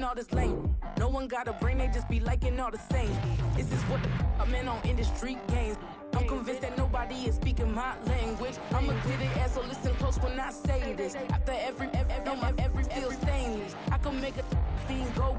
talking all this lame. No one got a brain, they just be liking all the same. This is what the I'm in on industry games. I'm convinced that nobody is speaking my language. I'ma get it, ass, so listen close when I say this. After every feel stainless. I can make a fiend go.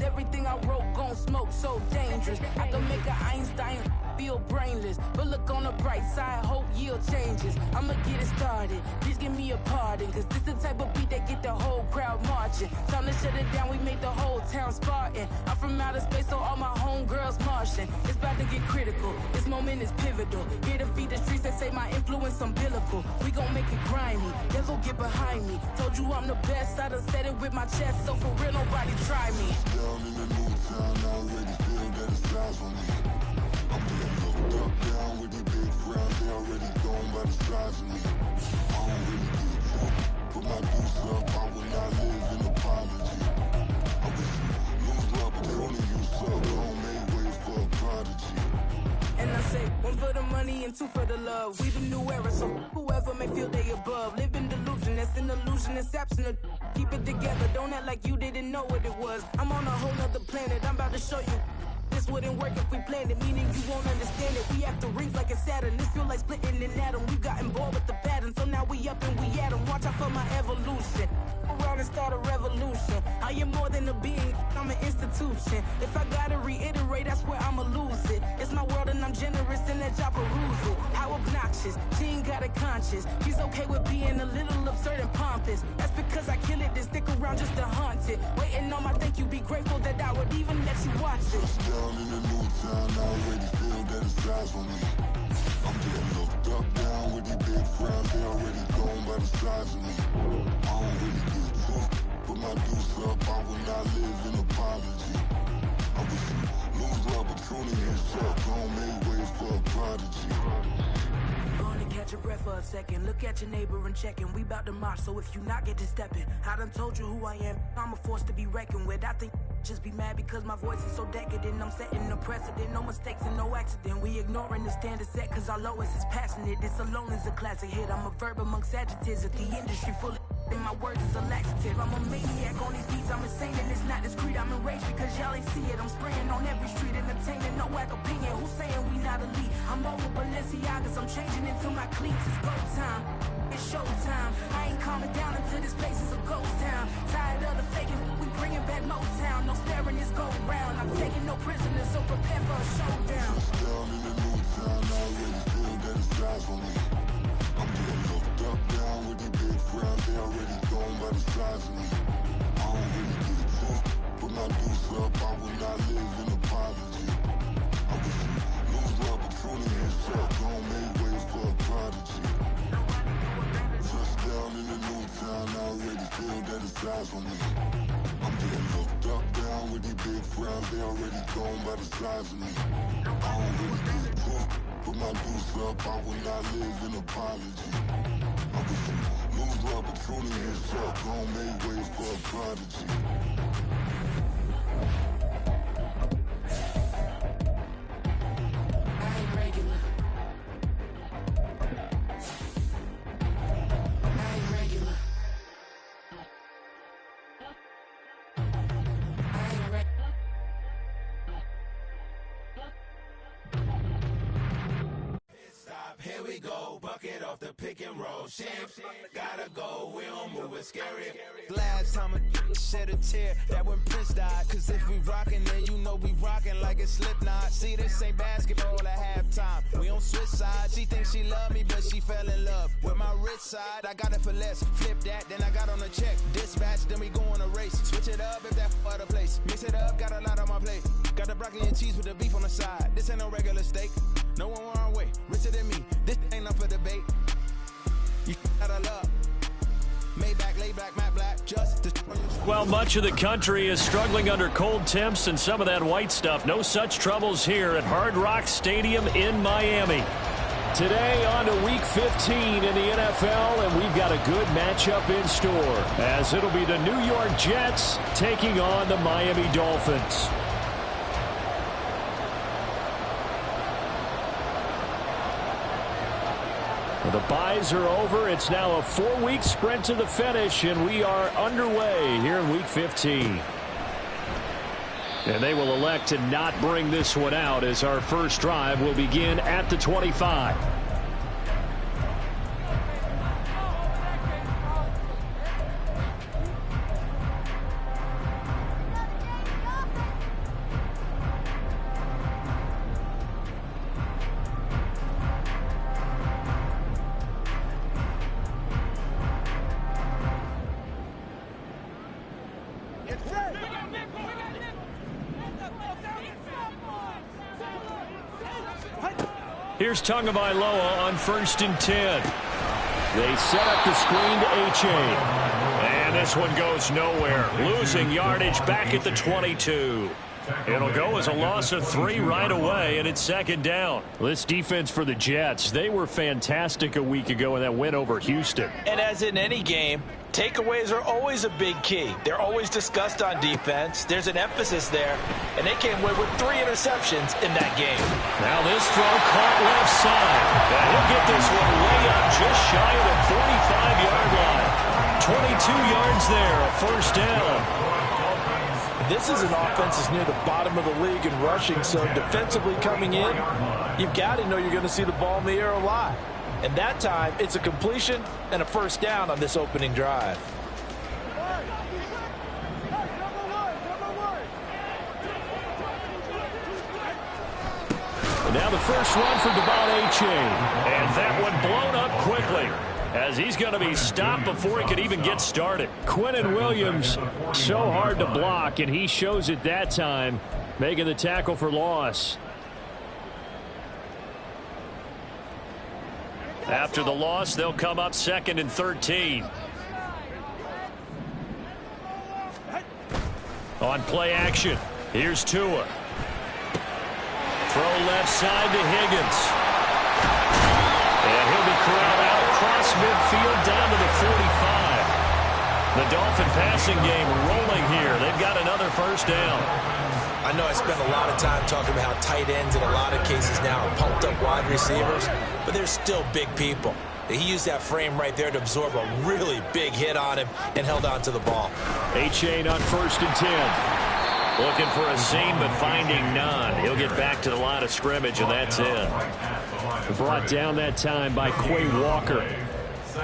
Everything I wrote gon' smoke, so dangerous. I can make an Einstein feel brainless. But look on the bright side, hope yield changes. I'ma get it started, please give me a pardon. Cause this the type of beat that get the whole crowd marching. Time to shut it down, we make the whole town Spartan. I'm from outer space, so all my homegirls Martian. It's about to get critical, this moment is pivotal. Here to feed the streets that say my influence umbilical. We gon' make it grimy, devil get behind me. Told you I'm the best, I done said it with my chest. So for real, nobody try me. Down in the new town, I already feel that it's eyes on me. I'm getting looked up, down with the big crowd. They already gone by the size of me. I don't really get drunk. Put my deuce up, I will not live in apology. I wish you lose the opportunity, you suck. Don't make way for a prodigy. And I say, one for the money and two for the love. We the new era, so whoever may feel they above. Live in delusion, that's an illusion, it's absent. Keep it together, don't act like you didn't know what it was. I'm on a whole nother planet, I'm about to show you. This wouldn't work if we planned it, meaning you won't understand it. We have to rings like a Saturn, this feel like splitting an atom. We got involved with the pattern, so now we up and we at 'em. Watch out for my evolution, around and start a revolution. I am more than a being, I'm an institution. If I gotta reiterate, that's where I'ma lose it. It's my world and I'm generous and let y'all peruse it. How obnoxious, she ain't got a conscience. She's okay with being a little absurd and pompous. That's because I kill it, then stick around just to haunt it. Waiting on my thank you, be grateful that I would even let you watch it. Down in the new town, I already feel that it's eyes on me. I'm getting looked up, down with the big crowd. They already gone by the size of me. I don't really get drunk. Put my deuce up, I will not live in apology. I wish you lose the opportunity and suck. Don't make way for a prodigy. Gonna catch your breath for a second. Look at your neighbor and check in. We bout to march, so if you not get to stepping. I done told you who I am. I'm a force to be reckoned with. I think just be mad because my voice is so decadent. I'm setting a precedent, no mistakes and no accident. We ignoring the standard set cause our lowest is passionate. This alone is a classic hit. I'm a verb amongst adjectives. If the industry full of and my words is a laxative. I'm a maniac on these beats, I'm insane and it's not discreet. I'm enraged because y'all ain't see it. I'm spraying on every street, entertaining, no whack opinion. Who's saying we not elite? I'm over Balenciagas, I'm changing into my cleats. It's go time, it's showtime. I ain't calming down until this place is a ghost town. Tired of the faking, we bringing back Motown. No sparing this go round. I'm taking no prisoners, so prepare for a showdown. Down in the new town, I already feel that it's eyes on me. I'm getting looked up, down with the big crowd. They already gone by the size of me. I don't really get drunk. Put my deuce up, I will not live in apology. I wish you lose the opportunity and suck. Don't make way for a prodigy. Touchdown in the new town, I already feel that it's eyes on me. I'm getting looked up, down with the big crowd. They already gone by the size of me. I don't really get drunk. Put my deuce up, I will not live in apology. I wish you lose the opportunity and suck. Don't make way for a prodigy. I ain't regular. I ain't regular. I ain't regular. Stop, here we go, bucket off the pick and roll. Shift, gotta go, we don't move, it's scary. Last time a shed a tear, that when Prince died. Cause if we rockin', then you know we rockin' like it's Slipknot. See, this ain't basketball at halftime. We on switch sides. She thinks she love me, but she fell in love with my rich side. I got it for less, flip that, then I got on a check. Dispatch, then we go on a race. Switch it up if that other place. Mix it up, got a lot on my plate. Got the broccoli and cheese with the beef on the side. This ain't no regular steak. No one wrong way, richer than me. This ain't up for debate. You out of love. Maybach, lay back, matte black, just Well, much of the country is struggling under cold temps and some of that white stuff. No such troubles here at Hard Rock Stadium in Miami. Today on to Week 15 in the NFL, and we've got a good matchup in store, as it'll be the New York Jets taking on the Miami Dolphins. The byes are over. It's now a 4-week sprint to the finish, and we are underway here in Week 15. And they will elect to not bring this one out as our first drive will begin at the 25. Here's Tagovailoa on 1st and 10. They set up the screen to H.A. And this one goes nowhere. Losing yardage back at the 22. It'll go as a loss of 3 right away, and it's 2nd down. This defense for the Jets, they were fantastic a week ago in that win over Houston. And as in any game, takeaways are always a big key. They're always discussed on defense. There's an emphasis there, and they came away with 3 interceptions in that game. Now this throw caught left side. And he'll get this one way up just shy of the 45-yard line. 22 yards there, a 1st down. This is an offense that's near the bottom of the league in rushing, so defensively coming in, you've got to know you're going to see the ball in the air a lot. And that time, it's a completion and a 1st down on this opening drive. And now the first run for Devon H.A. And that one blown up quickly, as he's going to be stopped before he could even get started. Quinnen Williams, so hard to block, and he shows it that time, making the tackle for loss. After the loss, they'll come up 2nd and 13. On play action, here's Tua. Throw left side to Higgins. And he'll be corralled out across midfield down to the 45. The Dolphin passing game rolling here. They've got another 1st down. I know I spent a lot of time talking about how tight ends in a lot of cases now are pumped up wide receivers, but they're still big people. He used that frame right there to absorb a really big hit on him and held on to the ball. H.A. on 1st and 10. Looking for a seam, but finding none. He'll get back to the line of scrimmage, and that's it. Brought down that time by Quay Walker.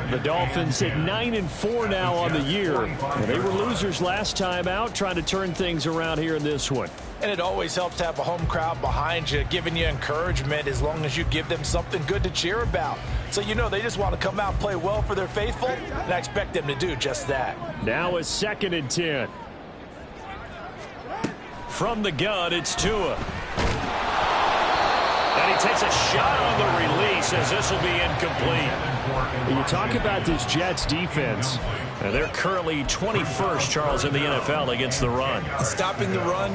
The Dolphins at 9-4 now on the year. They were losers last time out, trying to turn things around here in this one. And it always helps to have a home crowd behind you, giving you encouragement as long as you give them something good to cheer about. So you know they just want to come out and play well for their faithful, and I expect them to do just that. Now it's 2nd and 10. From the gun, it's Tua. And he takes a shot on the release as this will be incomplete. You talk about this Jets defense. They're currently 21st, Charles, in the NFL against the run. Stopping the run,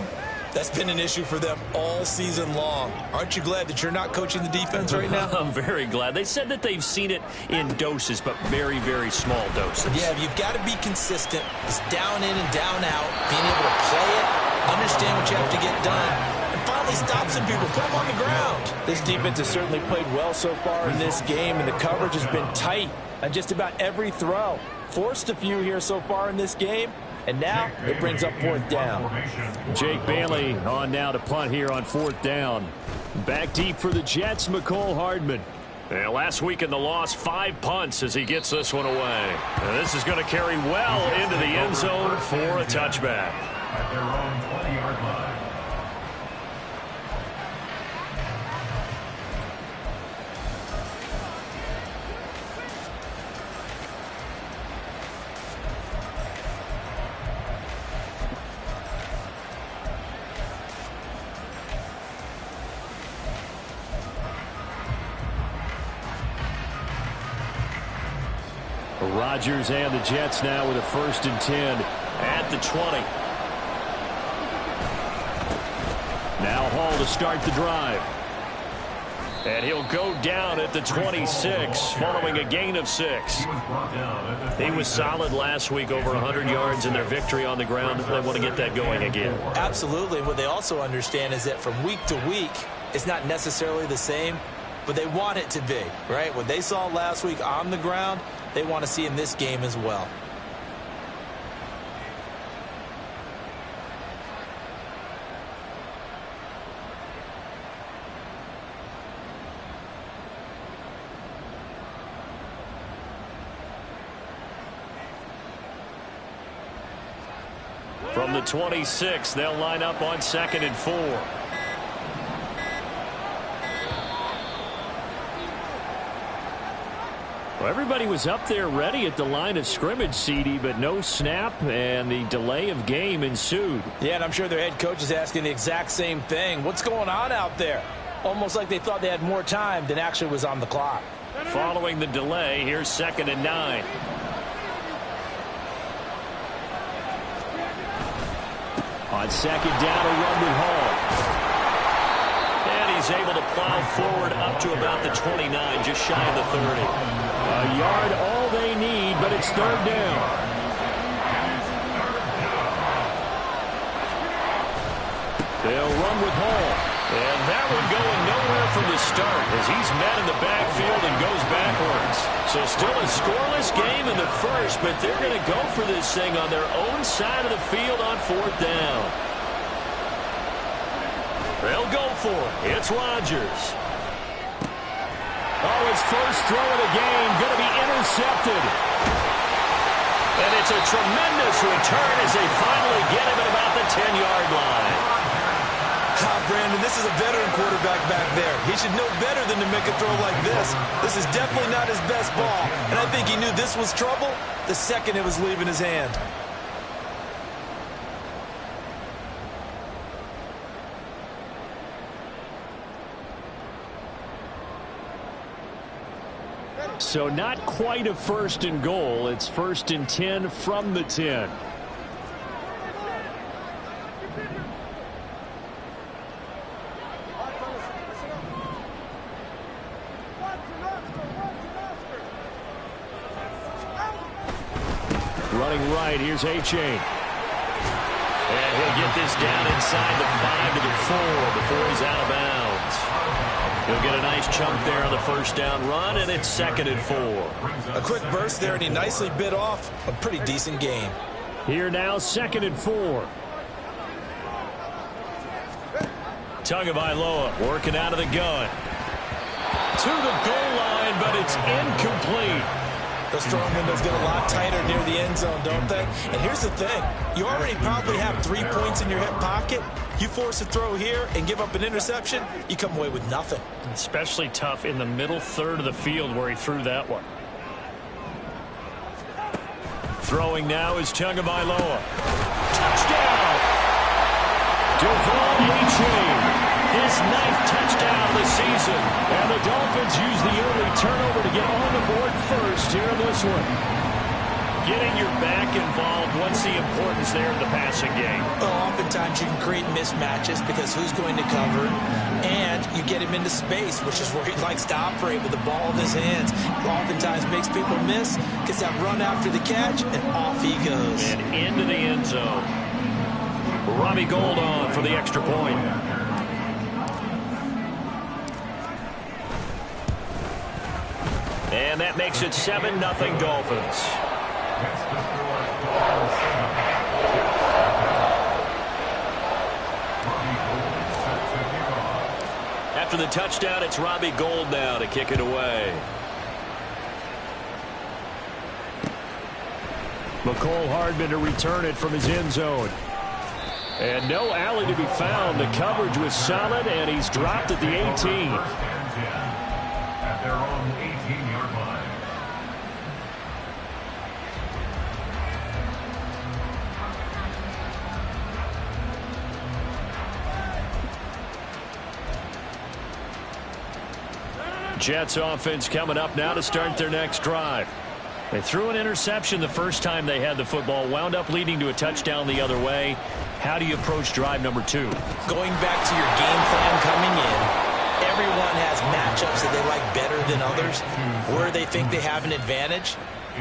that's been an issue for them all season long. Aren't you glad that you're not coaching the defense right now? I'm very glad. They said that they've seen it in doses, but very, very small doses. Yeah, you've got to be consistent. It's down in and down out, being able to play it, understand what you have to get done, and finally stop some people, put them on the ground. This defense has certainly played well so far in this game, and the coverage has been tight on just about every throw. Forced a few here so far in this game, and now it brings up 4th down. Jake Bailey on now to punt here on 4th down. Back deep for the Jets, McCole Hardman. And last week in the loss, 5 punts as he gets this one away. And this is going to carry well into the end zone for a touchback. At their own 20-yard line. Rodgers and the Jets now with a 1st and 10 at the 20. Now Hall to start the drive. And he'll go down at the 26 following a gain of 6. He was solid last week, over 100 yards in their victory on the ground. They want to get that going again. Absolutely. What they also understand is that from week to week, it's not necessarily the same. but they want it to be, right? What they saw last week on the ground, they want to see in this game as well. From the 26, they'll line up on 2nd and 4. Well, everybody was up there ready at the line of scrimmage, CD, but no snap, and the delay of game ensued. Yeah, and I'm sure their head coach is asking the exact same thing. What's going on out there? Almost like they thought they had more time than actually was on the clock. Following the delay, here's 2nd and 9. On 2nd down, a run with Hall. And he's able to plow forward up to about the 29, just shy of the 30. A yard all they need, but it's 3rd down. They'll run with Hall. And that one going nowhere from the start as he's met in the backfield and goes backwards. So still a scoreless game in the first, but they're going to go for this thing on their own side of the field on 4th down. They'll go for it. It's Rodgers. Oh, his first throw of the game going to be intercepted. And it's a tremendous return as they finally get him at about the 10-yard line. Brandon, this is a veteran quarterback back there. He should know better than to make a throw like this. This is definitely not his best ball, and I think he knew this was trouble the second it was leaving his hand. So not quite a 1st and goal. It's 1st and 10 from the 10. Running right, here's A-Chain. And he'll get this down inside the 5 to the 4 before he's out of bounds. He'll get a nice chunk there on the 1st down run, and it's 2nd and 4. A quick burst there, and he nicely bit off a pretty decent gain. Here now, 2nd and 4. Tagovailoa working out of the gun. To the goal line, but it's incomplete. Those throwing windows get a lot tighter near the end zone, don't they? And here's the thing. You already probably have 3 points in your hip pocket. You force a throw here and give up an interception, you come away with nothing. Especially tough in the middle third of the field where he threw that one. Throwing now is Tagovailoa. Touchdown! Devon A-Chain. His 9th touchdown of the season. And the Dolphins use the early turnover to get on the board first here in this one. Getting your back involved, what's the importance there in the passing game? Well, oftentimes you can create mismatches because who's going to cover, and you get him into space, which is where he likes to operate with the ball in his hands. Oftentimes makes people miss, gets that run after the catch, and off he goes. And into the end zone. Robbie Gould on for the extra point. And that makes it 7-0 Dolphins. After the touchdown, it's Robbie Gould now to kick it away. McCole Hardman to return it from his end zone. And no alley to be found. The coverage was solid, and he's dropped at the 18. At their own 18-yard line. Jets offense coming up now to start their next drive. They threw an interception the first time they had the football, wound up leading to a touchdown the other way. How do you approach drive number 2? Going back to your game plan coming in, everyone has matchups that they like better than others. Where they think they have an advantage,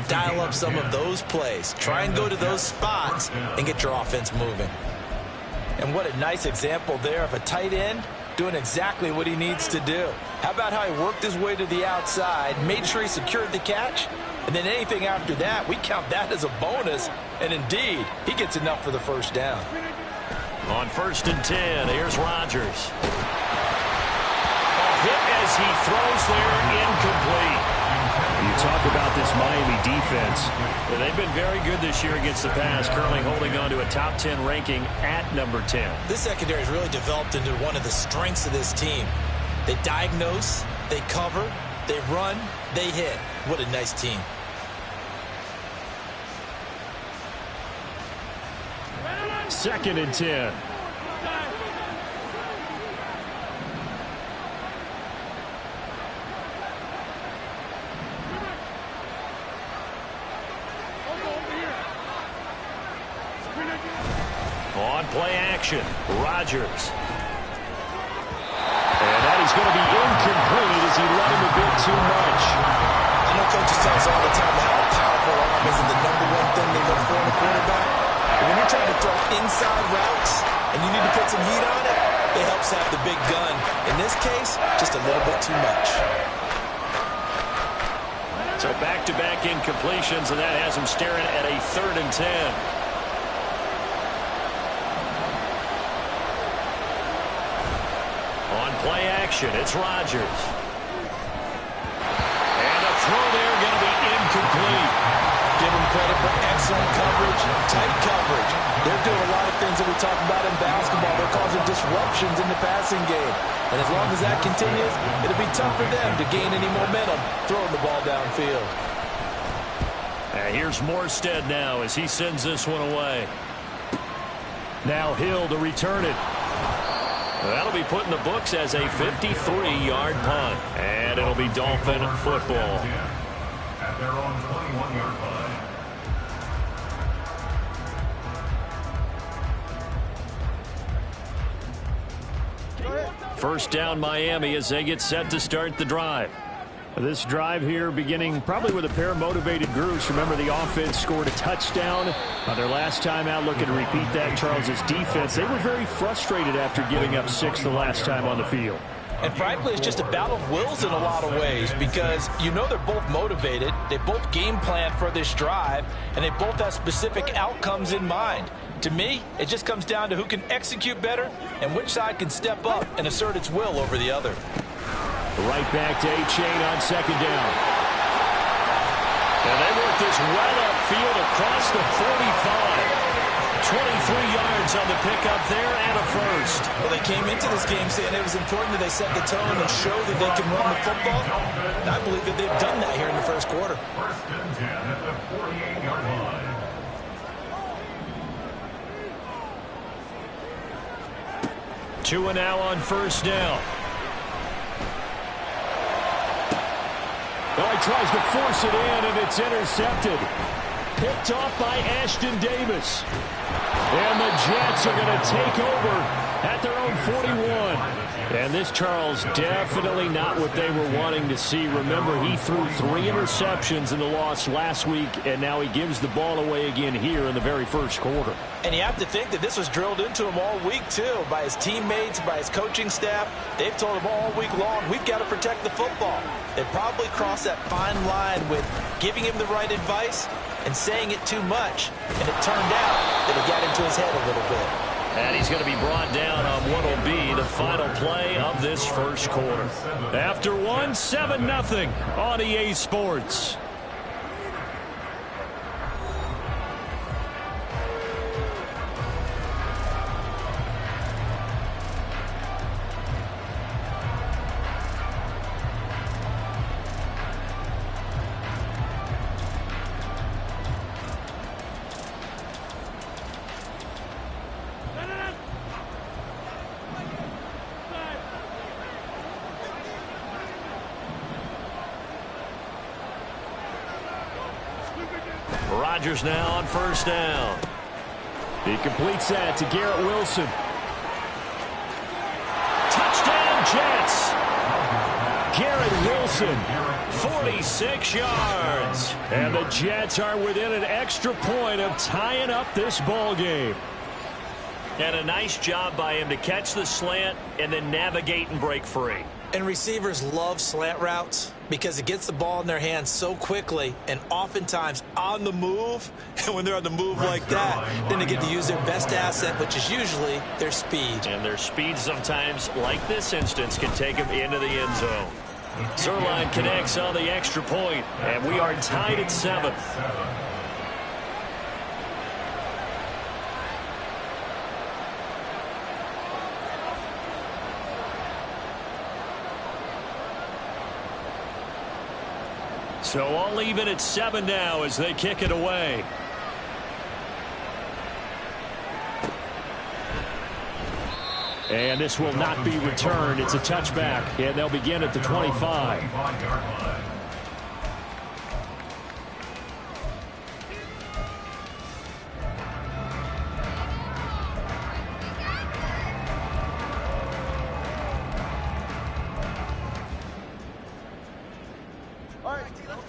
dial up some of those plays. Try and go to those spots and get your offense moving. And what a nice example there of a tight end doing exactly what he needs to do. How about how he worked his way to the outside, made sure he secured the catch, and then anything after that, we count that as a bonus. And indeed, he gets enough for the first down. On 1st and 10, here's Rodgers. A hit as he throws there, incomplete. You talk about this Miami defense. They've been very good this year against the pass, currently holding on to a top 10 ranking at number 10. This secondary has really developed into one of the strengths of this team. They diagnose, they cover, they run, they hit. What a nice team. Second and 10. On play action, Rodgers. And that is going to be incomplete as he let him a bit too much. I know coaches tell us all the time how a powerful arm isn't the number one thing they look for in a quarterback. But when you're trying to throw inside routes and you need to put some heat on it, it helps have the big gun. In this case, just a little bit too much. So back-to-back incompletions, and that has him staring at a 3rd and 10. On play action, it's Rodgers. And a throw there going to be incomplete. Give them credit for excellent coverage, tight coverage. They're doing a lot of things that we talk about in basketball. They're causing disruptions in the passing game. And as long as that continues, it'll be tough for them to gain any momentum throwing the ball downfield. Here's Morstead now as he sends this one away. Now Hill to return it. That'll be put in the books as a 53-yard punt. And it'll be Dolphin football. At their own 21-yard line. First down Miami as they get set to start the drive. This drive here beginning probably with a pair of motivated groups. Remember, the offense scored a touchdown on their last time out. Looking to repeat that. Charles's defense, they were very frustrated after giving up 6 the last time on the field. And frankly, it's just a battle of wills in a lot of ways because you know they're both motivated. They both game plan for this drive, and they both have specific outcomes in mind. To me, it just comes down to who can execute better and which side can step up and assert its will over the other. Right back to A-Chain on 2nd down. And they work this well upfield across the 45. 23 yards on the pickup there and a first. Well, they came into this game saying it was important that they set the tone and show that they can run the football. And I believe that they've done that here in the first quarter. 1st and 10 at the 48-yard line. Two and now on 1st down. Oh, he tries to force it in, and it's intercepted. Picked off by Ashton Davis. And the Jets are going to take over at their own 41. And this, Charles, definitely not what they were wanting to see. Remember, he threw 3 interceptions in the loss last week, and now he gives the ball away again here in the very first quarter. And you have to think that this was drilled into him all week, too, by his teammates, by his coaching staff. They've told him all week long, we've got to protect the football. They probably crossed that fine line with giving him the right advice and saying it too much. And it turned out that it got into his head a little bit. And he's going to be brought down on what will be the final play of this first quarter. After 1, 7-0 on EA Sports. Rodgers now on 1st down. He completes that to Garrett Wilson. Touchdown Jets. Garrett Wilson, 46 yards. And the Jets are within an extra point of tying up this ball game. And a nice job by him to catch the slant and then navigate and break free. And receivers love slant routes because it gets the ball in their hands so quickly and oftentimes on the move. And when they're on the move like that, then they get to use their best asset, which is usually their speed. And their speed sometimes, like this instance, can take them into the end zone. Zerline connects on the extra point, and we are tied at 7. So all even at 7 now as they kick it away. And this will not be returned. It's a touchback, and they'll begin at the 25.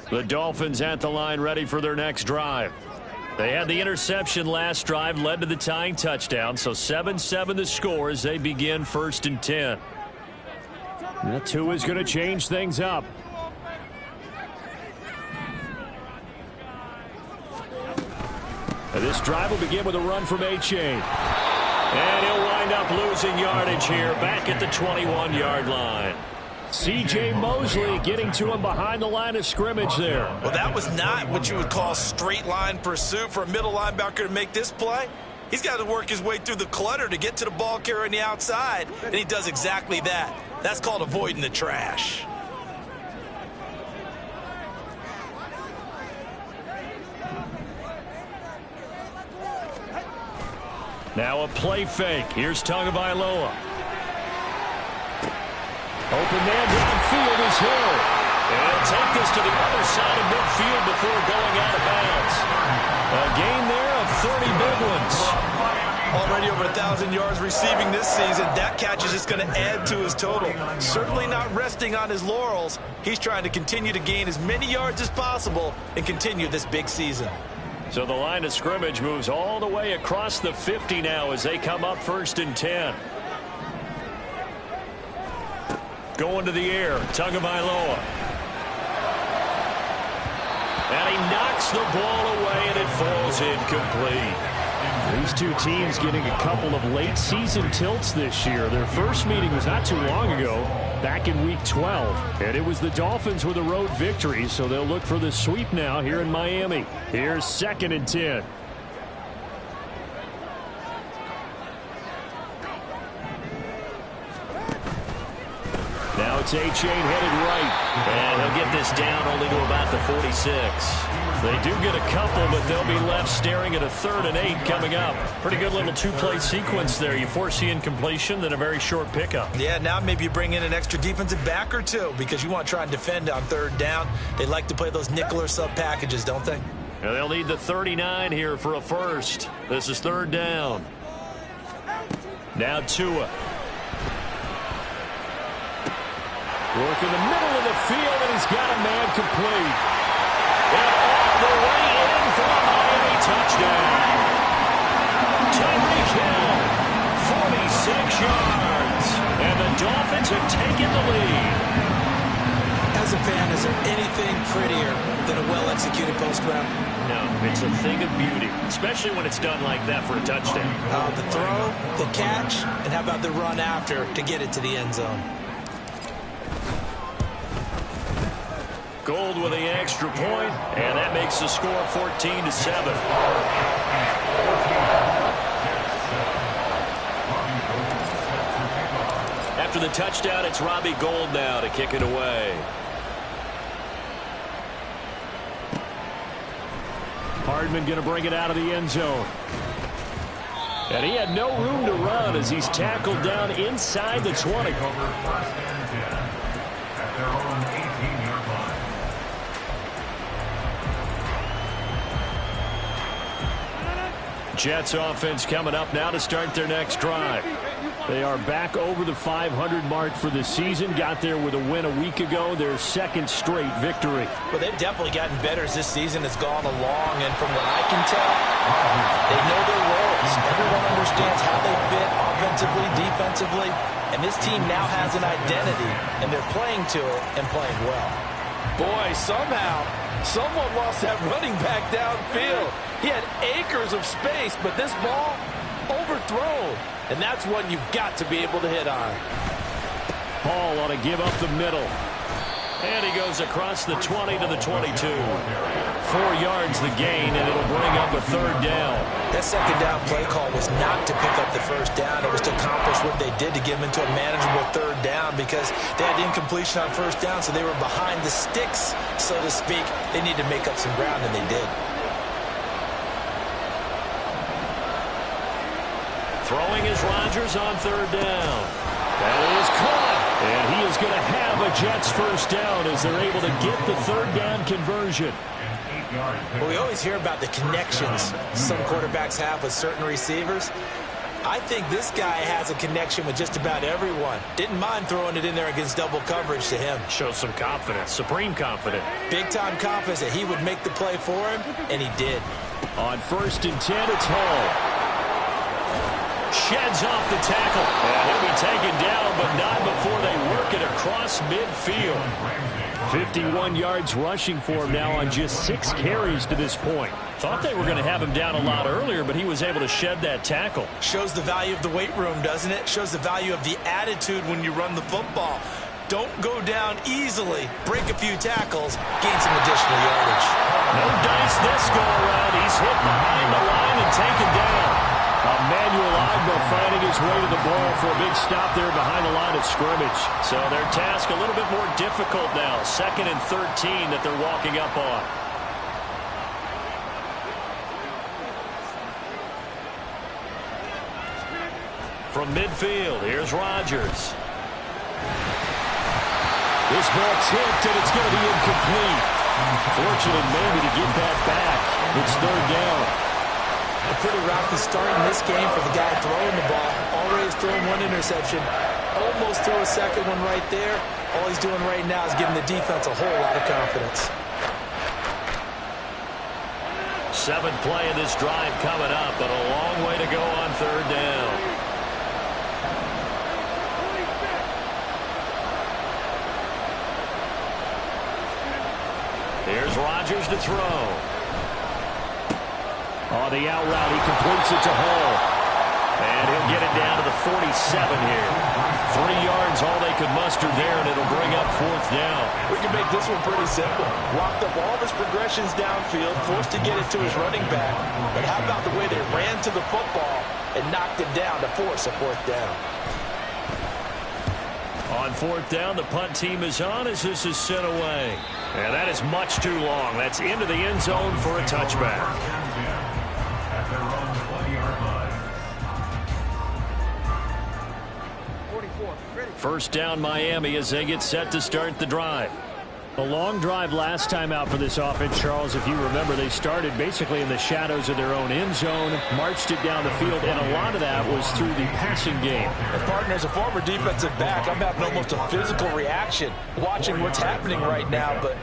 The Dolphins at the line ready for their next drive. They had the interception last drive, led to the tying touchdown, so 7-7 the score as they begin 1st and 10. That two is going to change things up. And this drive will begin with a run from A-Chain. And he'll wind up losing yardage here back at the 21-yard line. C.J. Mosley getting to him behind the line of scrimmage there. Well, that was not what you would call straight line pursuit for a middle linebacker to make this play. He's got to work his way through the clutter to get to the ball carrier on the outside, and he does exactly that. That's called avoiding the trash. Now a play fake. Here's Tagovailoa. Open man downfield is Hill. And he'll take this to the other side of midfield before going out of bounds. A gain there of 30 big ones. Already over 1,000 yards receiving this season. That catch is just going to add to his total. Certainly not resting on his laurels. He's trying to continue to gain as many yards as possible and continue this big season. So the line of scrimmage moves all the way across the 50 now as they come up 1st and 10. Going to the air, Tagovailoa. And he knocks the ball away, and it falls incomplete. These two teams getting a couple of late season tilts this year. Their first meeting was not too long ago, back in Week 12. And it was the Dolphins with a road victory, so they'll look for the sweep now here in Miami. Here's 2nd and 10. Now it's A-Chain headed right. And he'll get this down only to about the 46. They do get a couple, but they'll be left staring at a 3rd and 8 coming up. Pretty good little two-play sequence there. You force the incompletion, then a very short pickup. Yeah, now maybe you bring in an extra defensive back or two because you want to try and defend on 3rd down. They like to play those nickel or sub packages, don't they? And they'll need the 39 here for a first. This is 3rd down. Now Tua. Work in the middle of the field, and he's got a man complete. And all the way in for a Miami touchdown. Tyreek Hill, 46 yards. And the Dolphins have taken the lead. As a fan, is there anything prettier than a well-executed post route? No, it's a thing of beauty, especially when it's done like that for a touchdown. The throw, the catch, and how about the run after to get it to the end zone? Gold with the extra point, and that makes the score 14-7. After the touchdown, it's Robbie Gould now to kick it away. Hardman going to bring it out of the end zone. And he had no room to run as he's tackled down inside the 20. Jets offense coming up now to start their next drive. They are back over the 500 mark for the season. Got there with a win a week ago, their 2nd straight victory. Well, they've definitely gotten better as this season has gone along, and from what I can tell, they know their role. players. Everyone understands how they fit offensively, defensively, and this team now has an identity, and they're playing to it and playing well. Boy, somehow, someone lost that running back downfield. He had acres of space, but this ball overthrown, and that's one you've got to be able to hit on. Hall ought to give up the middle. And he goes across the 20 to the 22. 4 yards the gain, and it'll bring up a third down. That second down play call was not to pick up the first down. It was to accomplish what they did to get them into a manageable third down because they had incompletion on first down, so they were behind the sticks, so to speak. They need to make up some ground, and they did. Throwing is Rodgers on third down. That is caught. And he is going to have a Jets first down as they're able to get the third down conversion. Well, we always hear about the connections some quarterbacks have with certain receivers. I think this guy has a connection with just about everyone. Didn't mind throwing it in there against double coverage to him. Shows some confidence, supreme confidence. Big-time confidence that he would make the play for him, and he did. On 1st and 10, it's Hall. Sheds off the tackle. And he'll be taken down, but not before they work it across midfield. 51 yards rushing for him now on just 6 carries to this point. Thought they were going to have him down a lot earlier, but he was able to shed that tackle. Shows the value of the weight room, doesn't it? Shows the value of the attitude when you run the football. Don't go down easily. Break a few tackles. Gain some additional yardage. No dice this go-around. He's hit behind the line and taken down. Emmanuel Agba finding his way to the ball for a big stop there behind the line of scrimmage. So their task a little bit more difficult now. 2nd and 13 that they're walking up on. From midfield, here's Rodgers. This ball tipped, and it's going to be incomplete. Fortunate maybe to get that back. It's third down. A pretty rocky start in this game for the guy throwing the ball. Already has thrown 1 interception. Almost threw a second one right there. All he's doing right now is giving the defense a whole lot of confidence. 7th play of this drive coming up, but a long way to go on third down. Here's Rodgers to throw. On the out route, he completes it to Hall. And he'll get it down to the 47 here. 3 yards, all they could muster there, and it'll bring up 4th down. We can make this one pretty simple. Locked up all of his progressions downfield, forced to get it to his running back. But how about the way they ran to the football and knocked him down to force a 4th down? On 4th down, the punt team is on as this is sent away. And that is much too long. That's into the end zone for a touchback. At their own 20-yard line. First down Miami as they get set to start the drive. A long drive last time out for this offense, Charles. If you remember, they started basically in the shadows of their own end zone, marched it down the field, and a lot of that was through the passing game. And partner, as a former defensive back, I'm having almost a physical reaction watching what's happening right now. But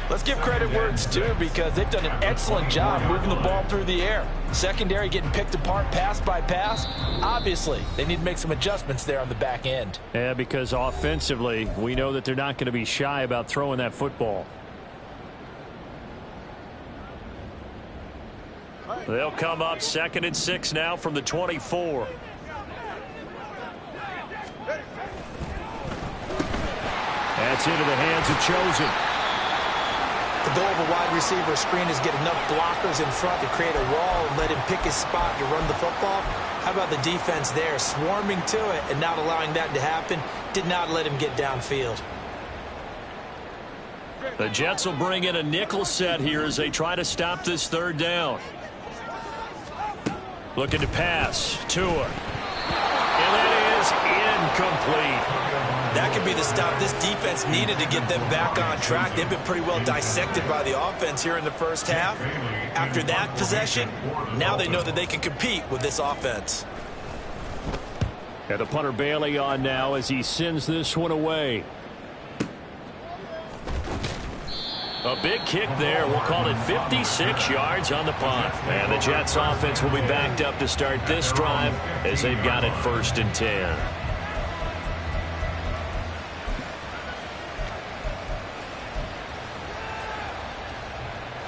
let's give credit where it's due because they've done an excellent job moving the ball through the air. Secondary getting picked apart pass by pass. Obviously, they need to make some adjustments there on the back end. Yeah, because offensively, we know that they're not going to be shy about throwing that football. They'll come up 2nd and 6 now from the 24. That's into the hands of Chosen. The goal of a wide receiver screen is get enough blockers in front to create a wall and let him pick his spot to run the football. How about the defense there, swarming to it and not allowing that to happen? Did not let him get downfield. The Jets will bring in a nickel set here as they try to stop this third down. Looking to pass. Tua. And that is incomplete. That could be the stop this defense needed to get them back on track. They've been pretty well dissected by the offense here in the first half. After that possession, now they know that they can compete with this offense. And the punter Bailey on now as he sends this one away. A big kick there. We'll call it 56 yards on the punt. And the Jets offense will be backed up to start this drive as they've got it 1st and 10.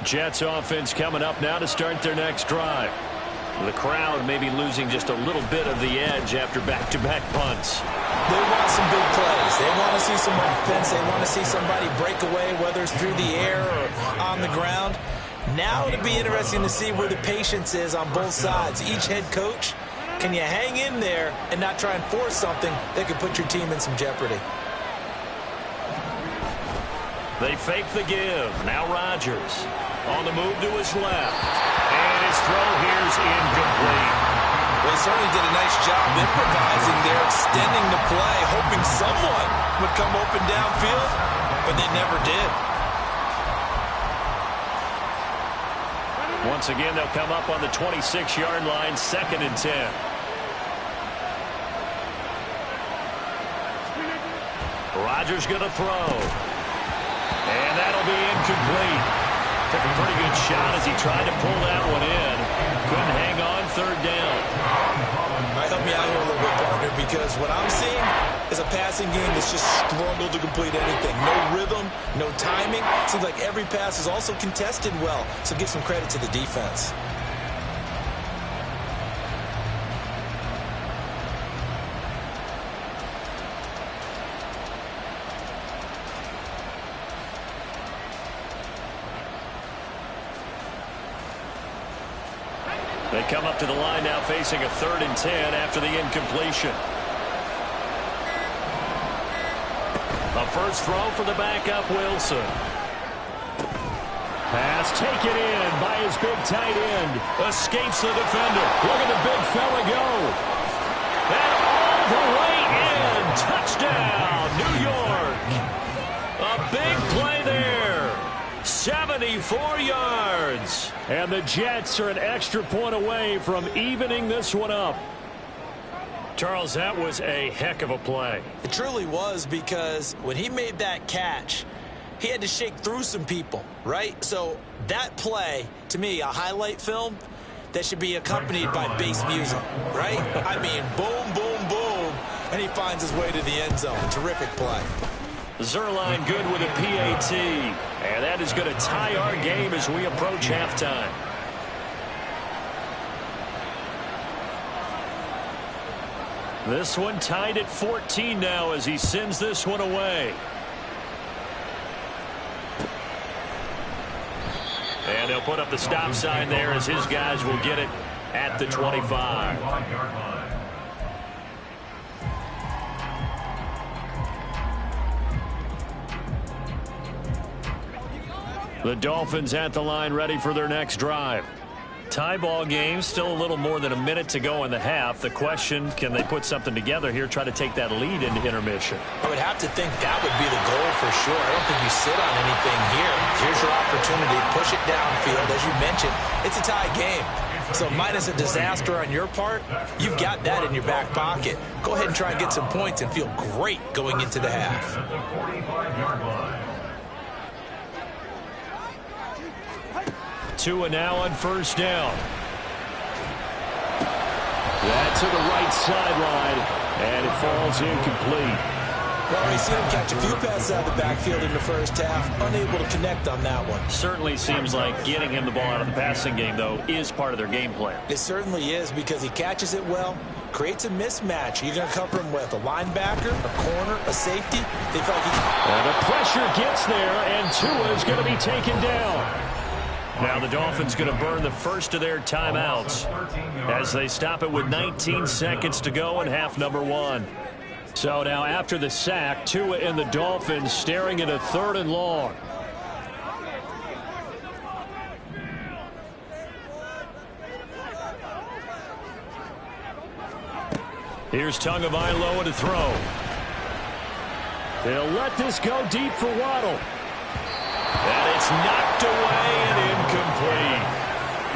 Jets offense coming up now to start their next drive. The crowd may be losing just a little bit of the edge after back-to-back punts. They want some big plays. They want to see some offense. They want to see somebody break away, whether it's through the air or on the ground. Now it'll be interesting to see where the patience is on both sides. Each head coach, can you hang in there and not try and force something that could put your team in some jeopardy? They fake the give. Now Rodgers on the move to his left. And his throw here's incomplete. Well, he certainly did a nice job improvising there, extending the play, hoping someone would come open downfield, but they never did. Once again, they'll come up on the 26-yard line, 2nd and 10. Rodgers going to throw. And that'll be incomplete. Took a pretty good shot as he tried to pull that one in. Couldn't hang on 3rd down. All right, help me out here a little bit, partner, because what I'm seeing is a passing game that's just struggled to complete anything. No rhythm, no timing. Seems like every pass is also contested well, so give some credit to the defense. They come up to the line now facing a 3rd and 10 after the incompletion. A first throw for the backup Wilson. Pass taken in by his big tight end. Escapes the defender. Look at the big fella go. And all the way in. Touchdown, New York. A big play there. 74 yards. And the Jets are an extra point away from evening this one up. Charles, that was a heck of a play. It truly was, because when he made that catch, he had to shake through some people, right? So that play, to me, a highlight film that should be accompanied by bass music, right? I mean, boom, boom, boom, and he finds his way to the end zone. Terrific play. Zerline good with a PAT. And that is going to tie our game as we approach halftime. This one tied at 14 now as he sends this one away. And they'll put up the stop sign there as his guys will get it at the 25. The Dolphins at the line ready for their next drive. Tie ball game, still a little more than a minute to go in the half. The question, can they put something together here, try to take that lead into intermission? I would have to think that would be the goal for sure. I don't think you sit on anything here. Here's your opportunity. Push it downfield. As you mentioned, it's a tie game. So minus a disaster on your part, you've got that in your back pocket. Go ahead and try and get some points and feel great going into the half. Tua now on 1st down. That's to the right sideline, and it falls incomplete. Well, we've seen him catch a few passes out of the backfield in the first half, unable to connect on that one. Certainly seems like getting him the ball out of the passing game, though, is part of their game plan. It certainly is, because he catches it well, creates a mismatch. You're going to cover him with a linebacker, a corner, a safety. They felt and the pressure gets there, and Tua is going to be taken down. Now the Dolphins going to burn the first of their timeouts as they stop it with 19 seconds to go in half number 1. So now after the sack, Tua and the Dolphins staring at a 3rd and long. Here's Tagovailoa to throw. They'll let this go deep for Waddle. And it's knocked away and incomplete.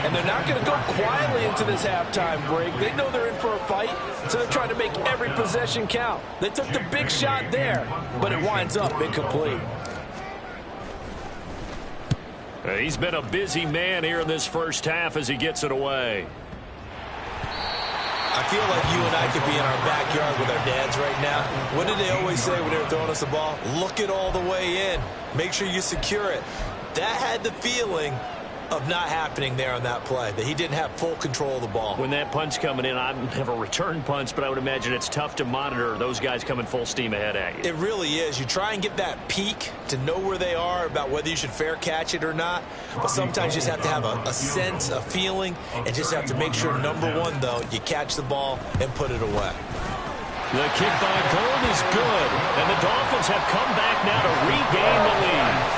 And they're not going to go quietly into this halftime break. They know they're in for a fight, so they're trying to make every possession count. They took the big shot there, but it winds up incomplete. He's been a busy man here in this first half as he gets it away. I feel like you and I could be in our backyard with our dads right now. What did they always say when they were throwing us the ball? Look it all the way in. Make sure you secure it. That had the feeling of not happening there on that play, that he didn't have full control of the ball. When that punch coming in, I've never returned punch, but I would imagine it's tough to monitor those guys coming full steam ahead at you. It really is. You try and get that peek to know where they are, about whether you should fair catch it or not, but sometimes you just have to have a sense, a feeling, and just have to make sure, number one, though, you catch the ball and put it away. The kick by Gold is good, and the Dolphins have come back now to regain the lead.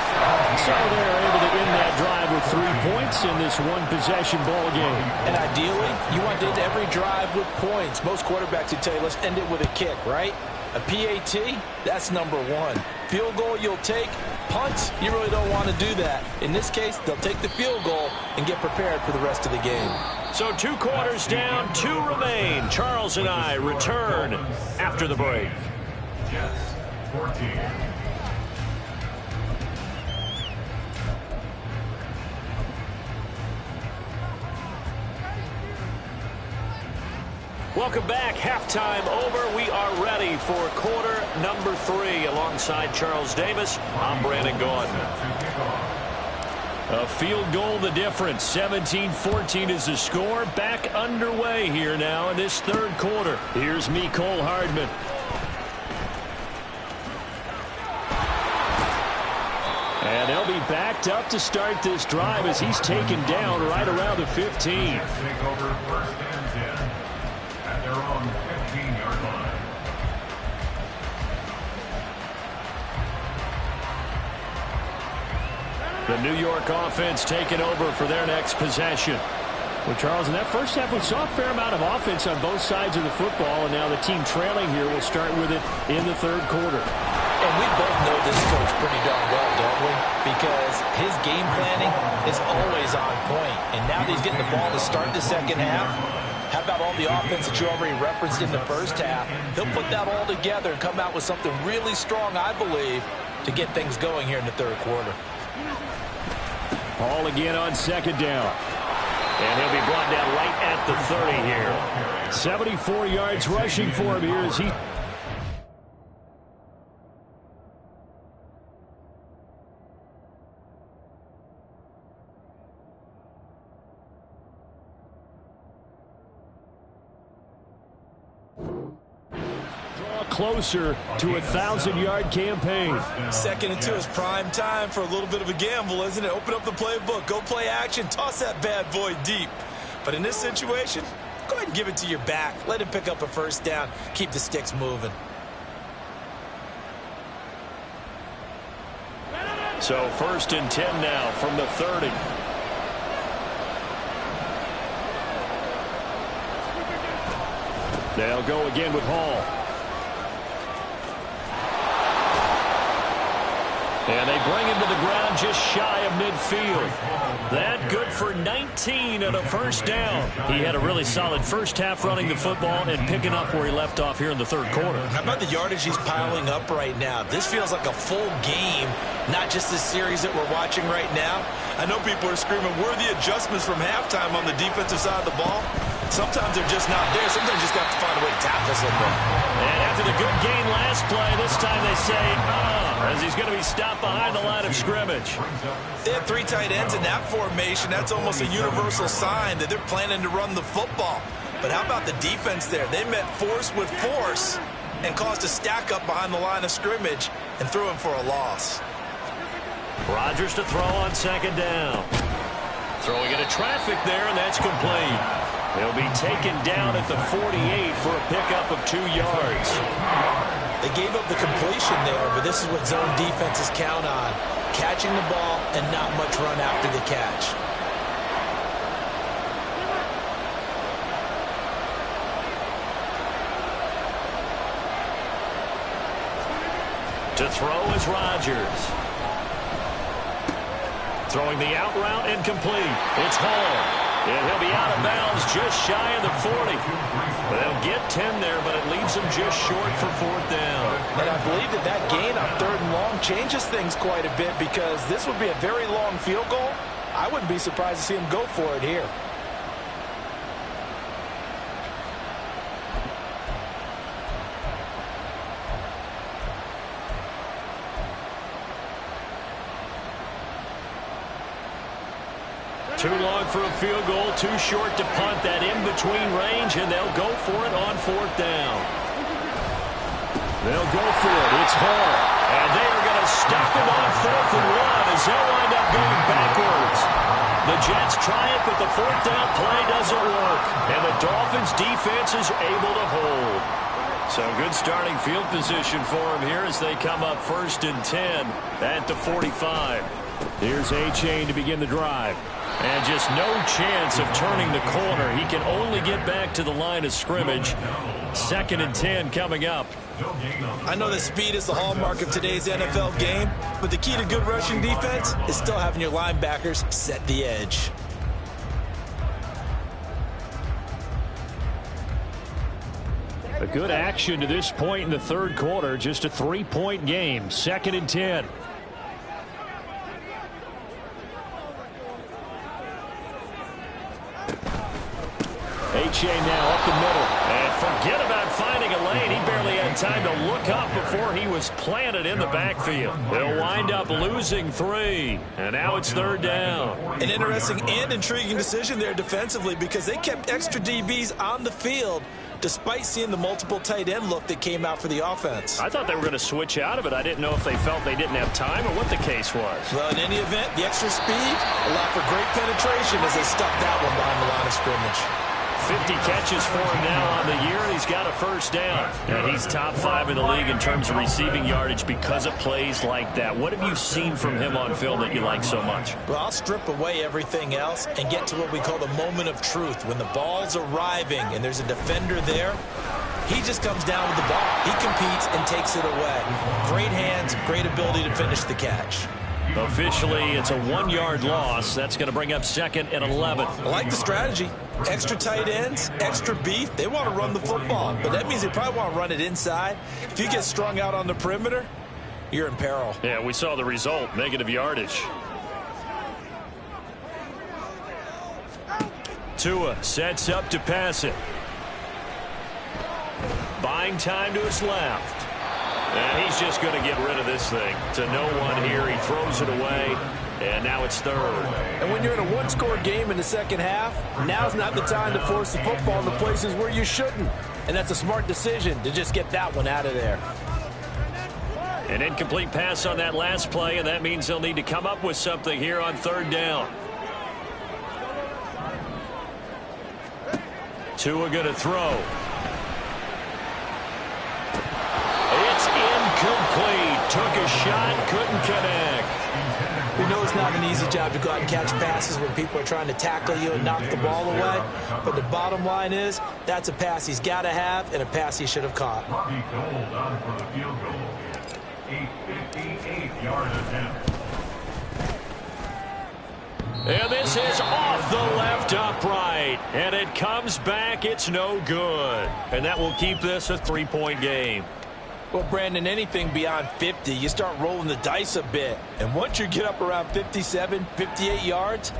So they're able to end that drive with 3 points in this one-possession ball game. And ideally, you want to end every drive with points. Most quarterbacks would tell you, let's end it with a kick, right? A PAT, that's number one. Field goal you'll take. Punts, you really don't want to do that. In this case, they'll take the field goal and get prepared for the rest of the game. So 2 quarters down, 2 remain. Charles and I return after the break. Jets, 14. Welcome back. Halftime over. We are ready for quarter number 3. Alongside Charles Davis, I'm Brandon Gordon. A field goal the difference. 17-14 is the score. Back underway here now in this third quarter. Here's Mecole Hardman. And they'll be backed up to start this drive as he's taken down right around the 15. Take over first and 10 at their own 15-yard line. The New York offense taking over for their next possession. Well, Charles, in that first half, we saw a fair amount of offense on both sides of the football, and now the team trailing here will start with it in the third quarter. And we both know this coach pretty darn well, don't we? Because his game planning is always on point. And now that he's getting the ball to start the second half, how about all the offense that you already referenced in the first half? He'll put that all together and come out with something really strong, I believe, to get things going here in the third quarter. Ball again on second down. And he'll be brought down right at the 30 here. 74 yards rushing for him here as he... closer to a 1,000-yard campaign. Second and 2 is prime time for a little bit of a gamble, isn't it? Open up the playbook, go play action, toss that bad boy deep. But in this situation, go ahead and give it to your back. Let him pick up a first down. Keep the sticks moving. So first and 10 now from the 30. They'll go again with Hall. And they bring him to the ground just shy of midfield. That good for 19 and a first down. He had a really solid first half running the football and picking up where he left off here in the third quarter. How about the yardage he's piling up right now? This feels like a full game, not just this series that we're watching right now. I know people are screaming, where are the adjustments from halftime on the defensive side of the ball? Sometimes they're just not there. Sometimes you just have to find a way to tackle somebody. And after the good gain last play, this time they say, as he's going to be stopped behind the line of scrimmage. They have 3 tight ends in that formation. That's almost a universal sign that they're planning to run the football. But how about the defense there? They met force with force and caused a stack up behind the line of scrimmage and threw him for a loss. Rodgers to throw on second down. Throwing into traffic there, and that's complete. He'll be taken down at the 48 for a pickup of 2 yards. They gave up the completion there, but this is what zone defenses count on. Catching the ball and not much run after the catch. To throw is Rodgers. Throwing the out route incomplete. It's Hall. And he'll be out of bounds just shy of the 40. They'll get 10 there, but it leaves them just short for 4th down. And I believe that gain on 3rd and long changes things quite a bit because this would be a very long field goal. I wouldn't be surprised to see him go for it here. Too long for a field goal, too short to punt. That in-between range, and they'll go for it on 4th down. They'll go for it. It's Hall. And they are going to stop him on 4th and 1 as they'll wind up going backwards. The Jets try it, but the 4th down play doesn't work. And the Dolphins defense is able to hold. So good starting field position for him here as they come up 1st and 10 at the 45. Here's A-Chain to begin the drive. And just no chance of turning the corner. He can only get back to the line of scrimmage. 2nd and 10 coming up. I know that speed is the hallmark of today's NFL game, but the key to good rushing defense is still having your linebackers set the edge. A good action to this point in the 3rd quarter. Just a 3-point game. 2nd and 10. A-Chain now up the middle. And forget about finding a lane. He barely had time to look up before he was planted in the backfield. They'll wind up losing 3. And now it's 3rd down. An interesting and intriguing decision there defensively because they kept extra DBs on the field despite seeing the multiple tight end look that came out for the offense. I thought they were going to switch out of it. I didn't know if they felt they didn't have time or what the case was. Well, in any event, the extra speed allowed for great penetration as they stuck that one behind the line of scrimmage. 50 catches for him now on the year, and he's got a 1st down. And he's top 5 in the league in terms of receiving yardage because of plays like that. What have you seen from him on film that you like so much? Well, I'll strip away everything else and get to what we call the moment of truth. When the ball's arriving and there's a defender there, he just comes down with the ball. He competes and takes it away. Great hands, great ability to finish the catch. Officially, it's a 1-yard loss. That's going to bring up 2nd and 11. I like the strategy. Extra tight ends, extra beef. They want to run the football, but that means they probably want to run it inside. If you get strung out on the perimeter, you're in peril. Yeah, we saw the result, negative yardage. Tua sets up to pass it. Buying time to his left. And he's just going to get rid of this thing. To no one here. He throws it away. And now it's 3rd. And when you're in a 1-score game in the 2nd half, now's not the time to force the football in the places where you shouldn't. And that's a smart decision to just get that one out of there. An incomplete pass on that last play, and that means they'll need to come up with something here on 3rd down. Tua going to throw. It's incomplete. Took a shot, couldn't connect. We know it's not an easy job to go out and catch passes when people are trying to tackle you and knock the ball away. But the bottom line is, that's a pass he's got to have and a pass he should have caught. 58-yard attempt. And this is off the left upright. And it comes back. It's no good. And that will keep this a 3-point game. Well, Brandon, anything beyond 50, you start rolling the dice a bit. And once you get up around 57, 58 yards,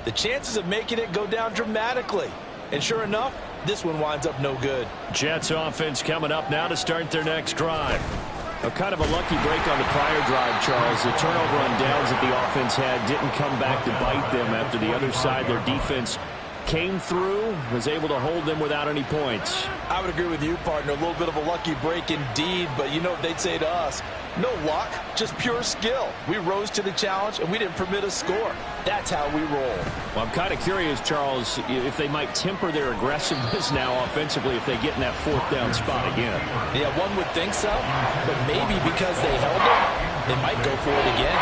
the chances of making it go down dramatically. And sure enough, this one winds up no good. Jets offense coming up now to start their next drive. Kind of a lucky break on the prior drive, Charles. The turnover on downs that the offense had didn't come back to bite them after the other side. Their defense came through, was able to hold them without any points. I would agree with you, partner. A little bit of a lucky break indeed, but you know what they'd say to us? No luck, just pure skill. We rose to the challenge, and we didn't permit a score. That's how we roll. Well, I'm kind of curious, Charles, if they might temper their aggressiveness now offensively if they get in that 4th down spot again. Yeah, one would think so, but maybe because they held it, they might go for it again.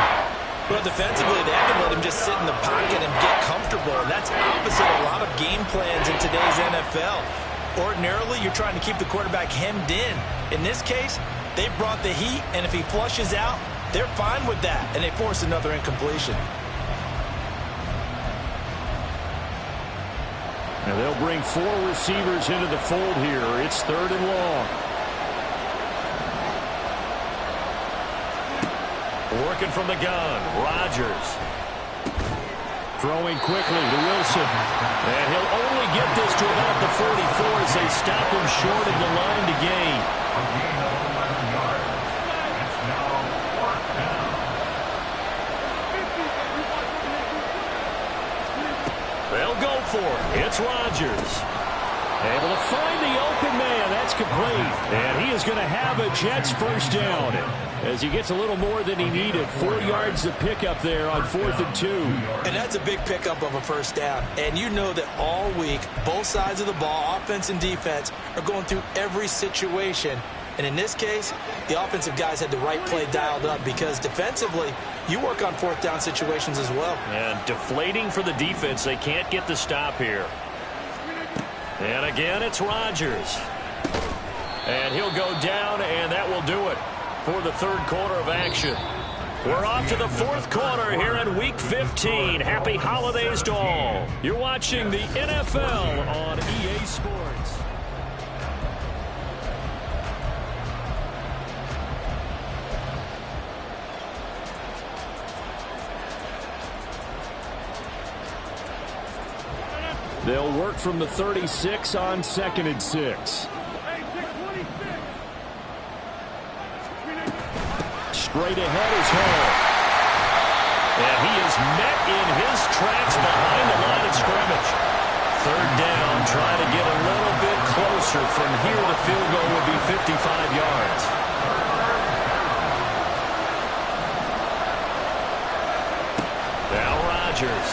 Well, defensively, they haven't let him just sit in the pocket and get comfortable, and that's opposite a lot of game plans in today's NFL. Ordinarily, you're trying to keep the quarterback hemmed in. In this case, they brought the heat, and if he flushes out, they're fine with that, and they force another incompletion. And they'll bring 4 receivers into the fold here. It's 3rd and long. Working from the gun, Rodgers. Throwing quickly to Wilson. And he'll only get this to about the 44 as they stop him short of the line to gain. A gain of 11 yards. It's now 4th down. They'll go for it. It's Rodgers. Able to find the open man. That's complete. And he is going to have a Jets first down as he gets a little more than he needed. 4 yards to pick up there on 4th and 2. And that's a big pickup of a first down. And you know that all week, both sides of the ball, offense and defense, are going through every situation. And in this case, the offensive guys had the right play dialed up because defensively, you work on 4th down situations as well. And deflating for the defense. They can't get the stop here. And again, it's Rodgers. And he'll go down, and that will do it for the 3rd quarter of action. We're off to the 4th quarter here in Week 15. Happy holidays to all. You're watching the NFL on EA Sports. They'll work from the 36 on 2nd and 6. Straight ahead is Hall. And he is met in his tracks behind the line of scrimmage. 3rd down, trying to get a little bit closer. From here, the field goal would be 55 yards. Now Rodgers.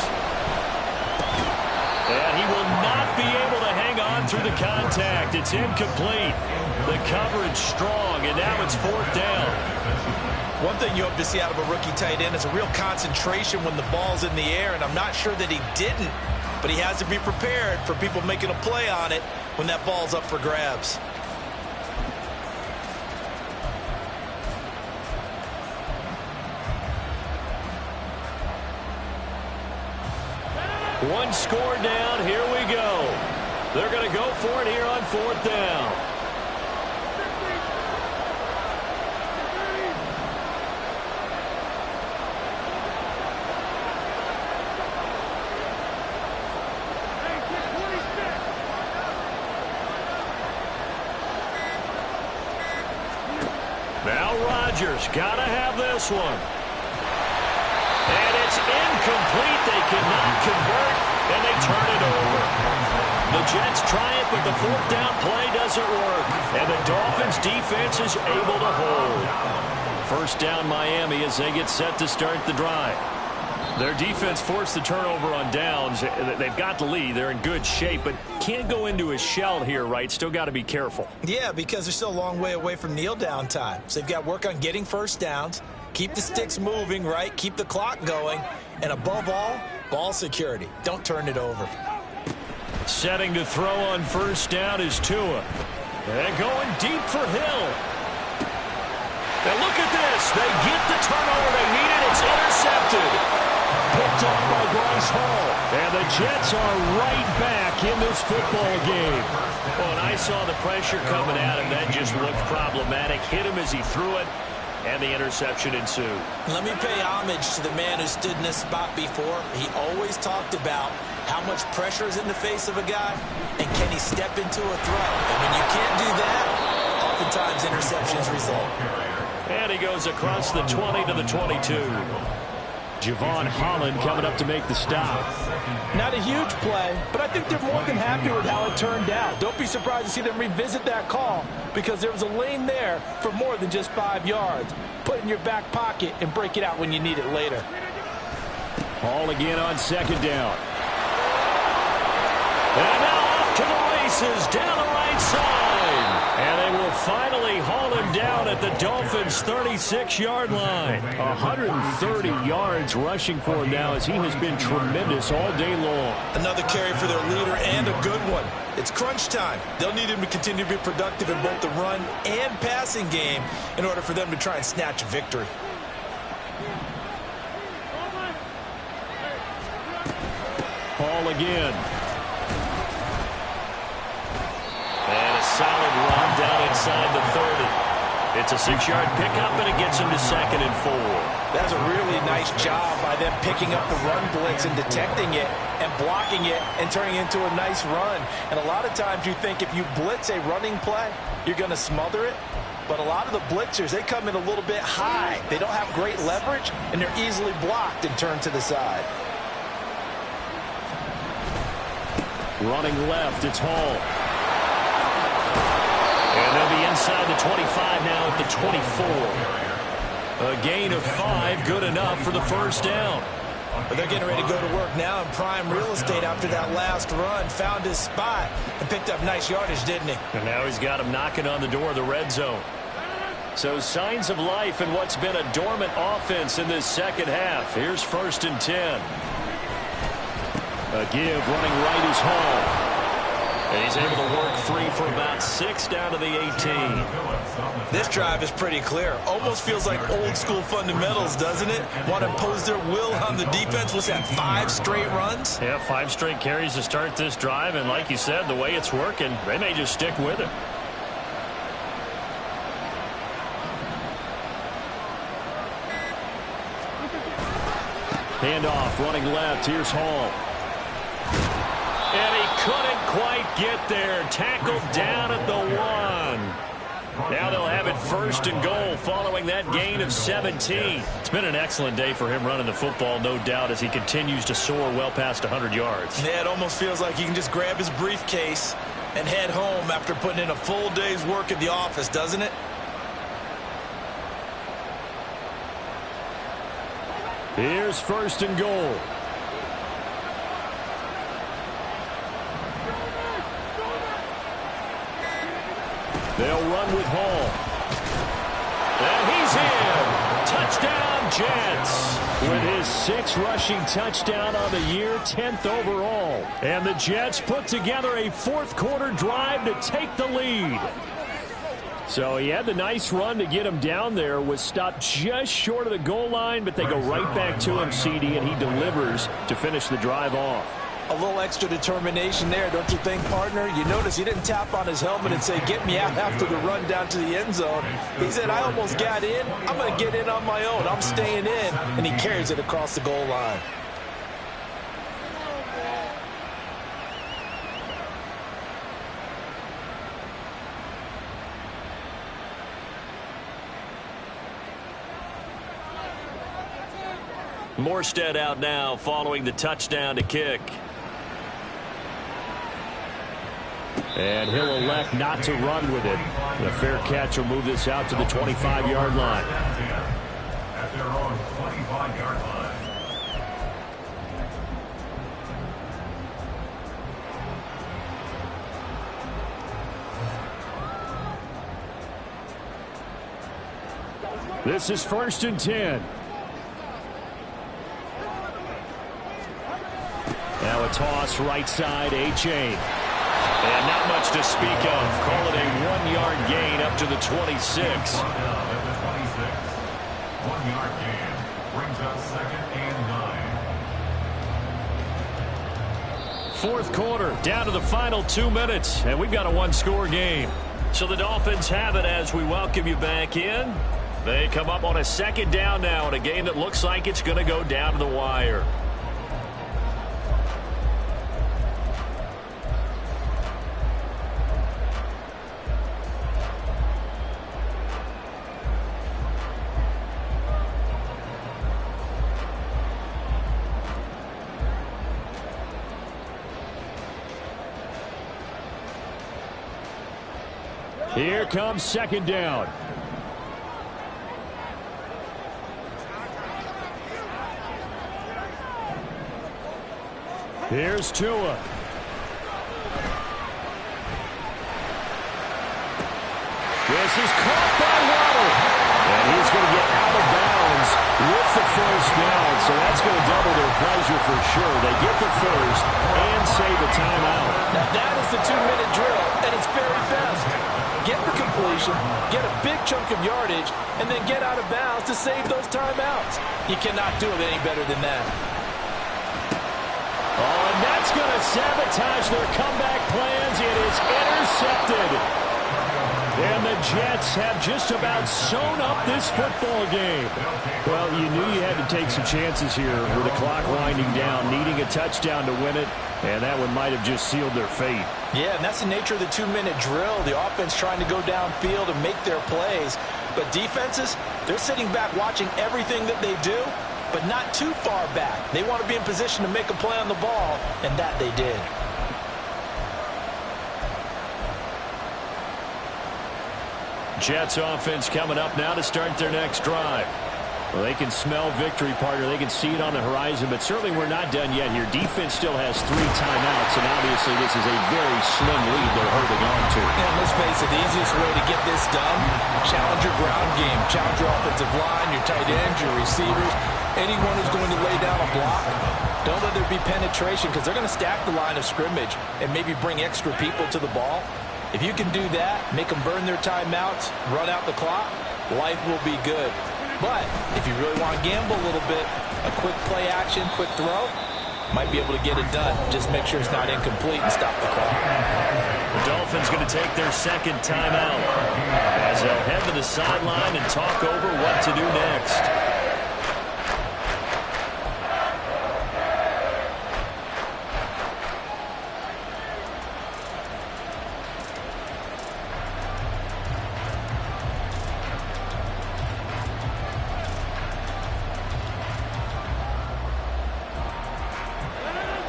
And he will not be able to hang on through the contact. It's incomplete. The coverage strong, and now it's 4th down. One thing you hope to see out of a rookie tight end is a real concentration when the ball's in the air, and I'm not sure that he didn't, but he has to be prepared for people making a play on it when that ball's up for grabs. One score down, here we go. They're going to go for it here on 4th down. Now Rodgers, gotta have this one. And it's incomplete. They cannot convert, and they turn it over. The Jets try it, but the 4th down play doesn't work. And the Dolphins defense is able to hold. First down Miami as they get set to start the drive. Their defense forced the turnover on downs. They've got the lead. They're in good shape, but can't go into a shell here, right? Still got to be careful. Yeah, because they're still a long way away from kneel down time. So they've got to work on getting first downs, keep the sticks moving, right? Keep the clock going. And above all, ball security. Don't turn it over. Setting to throw on first down is Tua. And going deep for Hill. And look at this. They get the turnover they needed. It's intercepted. Picked off by Bryce Hall. And the Jets are right back in this football game. Well, and I saw the pressure coming at him. That just looked problematic. Hit him as he threw it. And the interception ensued. Let me pay homage to the man who stood in this spot before. He always talked about how much pressure is in the face of a guy, and can he step into a throw? And when you can't do that, oftentimes interceptions result. And he goes across the 20 to the 22. Javon Holland coming up to make the stop. Not a huge play, but I think they're more than happy with how it turned out. Don't be surprised to see them revisit that call because there was a lane there for more than just 5 yards. Put it in your back pocket and break it out when you need it later. Hall again on second down. And now off to the races down the right side. And they will finally haul him down at the Dolphins' 36-yard line. 130 yards rushing for him now as he has been tremendous all day long. Another carry for their leader and a good one. It's crunch time. They'll need him to continue to be productive in both the run and passing game in order for them to try and snatch a victory. Hall again. solid run down inside the 30. It's a 6-yard pickup, and it gets him to 2nd and 4. That's a really nice job by them picking up the run blitz and detecting it and blocking it and turning it into a nice run. And a lot of times you think if you blitz a running play, you're going to smother it. But a lot of the blitzers, they come in a little bit high. They don't have great leverage, and they're easily blocked and turned to the side. Running left, it's Hall. And they'll be inside the 25 now at the 24. A gain of 5, good enough for the first down. But they're getting ready to go to work now in prime real estate after that last run. Found his spot and picked up nice yardage, didn't he? And now he's got him knocking on the door of the red zone. So signs of life in what's been a dormant offense in this second half. Here's 1st and 10. A give, running right is Hall. And he's able to work free for about 6 down to the 18. This drive is pretty clear. Almost feels like old school fundamentals, doesn't it? Want to impose their will on the defense. What's that, 5 straight runs? Yeah, 5 straight carries to start this drive. And like you said, the way it's working, they may just stick with it. Handoff, running left. Here's Hall. And he couldn't quite get there. Tackled down at the 1. Now they'll have it 1st and goal following that gain of 17. It's been an excellent day for him running the football, no doubt, as he continues to soar well past 100 yards. Yeah, it almost feels like he can just grab his briefcase and head home after putting in a full day's work at the office, doesn't it? Here's 1st and goal. They'll run with Hall. And he's in. Touchdown, Jets. With his 6th rushing touchdown on the year, 10th overall. And the Jets put together a 4th-quarter drive to take the lead. So he had the nice run to get him down there, was stopped just short of the goal line, but they go right back to him, CD, and he delivers to finish the drive off. A little extra determination there, don't you think, partner? You notice he didn't tap on his helmet and say, get me out after the run down to the end zone. He said, I almost got in. I'm going to get in on my own. I'm staying in. And he carries it across the goal line. Morstead out now following the touchdown to kick. And he'll elect not to run with it. The fair catch will move this out to the 25-yard line. At their own 25-yard line. This is 1st and 10. Now a toss right side, A-Chain. And not much to speak of. Call it a 1-yard gain up to the 26. 1-yard gain brings up 2nd and 9. 4th quarter, down to the final 2 minutes, and we've got a 1-score game. So the Dolphins have it as we welcome you back in. They come up on a 2nd down now in a game that looks like it's going to go down to the wire. Here comes 2nd down. Here's Tua. This is caught by Waddle. And he's going to get out of bounds with the 1st down. So that's going to double their pleasure for sure. They get the 1st and save a timeout. Now that is the 2-minute drill, and it's very fast. Get the completion, get a big chunk of yardage, and then get out of bounds to save those timeouts. You cannot do it any better than that. Oh, and that's going to sabotage their comeback plans. It is intercepted. And the Jets have just about sewn up this football game. Well, you knew you had to take some chances here with the clock winding down, needing a touchdown to win it, and that one might have just sealed their fate. Yeah, and that's the nature of the 2-minute drill. The offense trying to go downfield and make their plays. But defenses, they're sitting back watching everything that they do, but not too far back. They want to be in position to make a play on the ball, and that they did. Jets offense coming up now to start their next drive. Well, they can smell victory, partner. They can see it on the horizon, but certainly we're not done yet here. Defense still has 3 timeouts, and obviously this is a very slim lead they're holding on to. And let's face it, the easiest way to get this done, challenge your ground game, challenge your offensive line, your tight ends, your receivers, anyone who's going to lay down a block. Don't let there be penetration because they're going to stack the line of scrimmage and maybe bring extra people to the ball. If you can do that, make them burn their timeouts, run out the clock, life will be good. But if you really want to gamble a little bit, a quick play action, quick throw, might be able to get it done. Just make sure it's not incomplete and stop the clock. The Dolphins going to take their second timeout as they'll head to the sideline and talk over what to do next.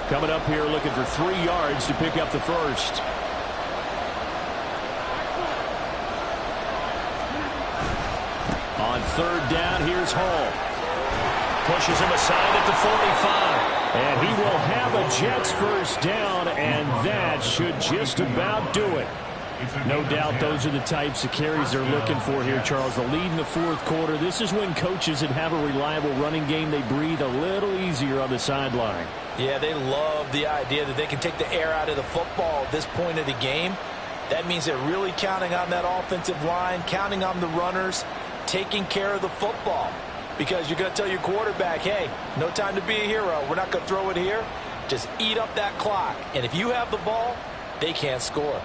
Coming up here looking for 3 yards to pick up the first. On third down, here's Hall. Pushes him aside at the 45. And he will have a Jets first down, and that should just about do it. No doubt those are the types of carries they're looking for here, Charles. The lead in the fourth quarter. This is when coaches that have a reliable running game, they breathe a little easier on the sideline. Yeah, they love the idea that they can take the air out of the football at this point of the game. That means they're really counting on that offensive line, counting on the runners, taking care of the football. Because you're going to tell your quarterback, hey, no time to be a hero. We're not going to throw it here. Just eat up that clock. And if you have the ball, they can't score.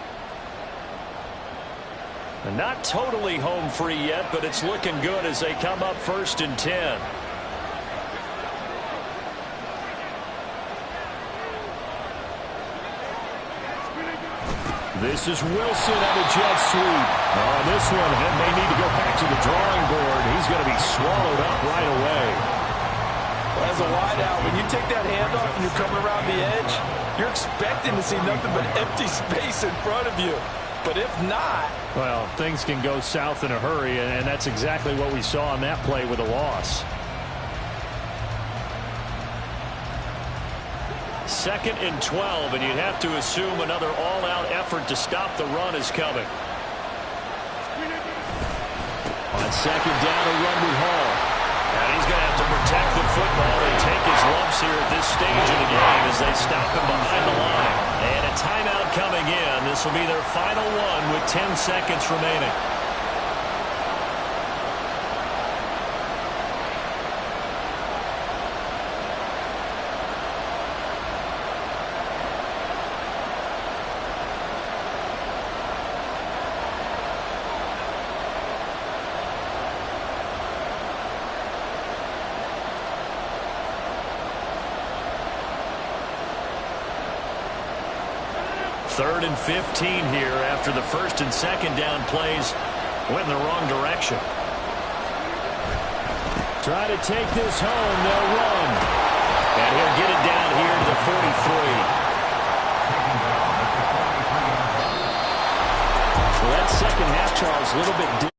And not totally home free yet, but it's looking good as they come up 1st and 10. This is Wilson on the jet sweep. On this one, and they need to go back to the drawing board. He's going to be swallowed up right away. Well, as a wideout, when you take that handoff and you're coming around the edge, you're expecting to see nothing but empty space in front of you. But if not... Well, things can go south in a hurry, and that's exactly what we saw on that play with a loss. 2nd and 12, and you'd have to assume another all-out effort to stop the run is coming. On 2nd down, a run with Hall. And he's going to have to protect the football and take his lumps here at this stage of the game as they stop him behind the line. And a timeout coming in. This will be their final one with 10 seconds remaining. Third and 15 here after the 1st and 2nd down plays went in the wrong direction. Try to take this home. They'll run. And he'll get it down here to the 43. Well, that second half, Charles, a little bit different.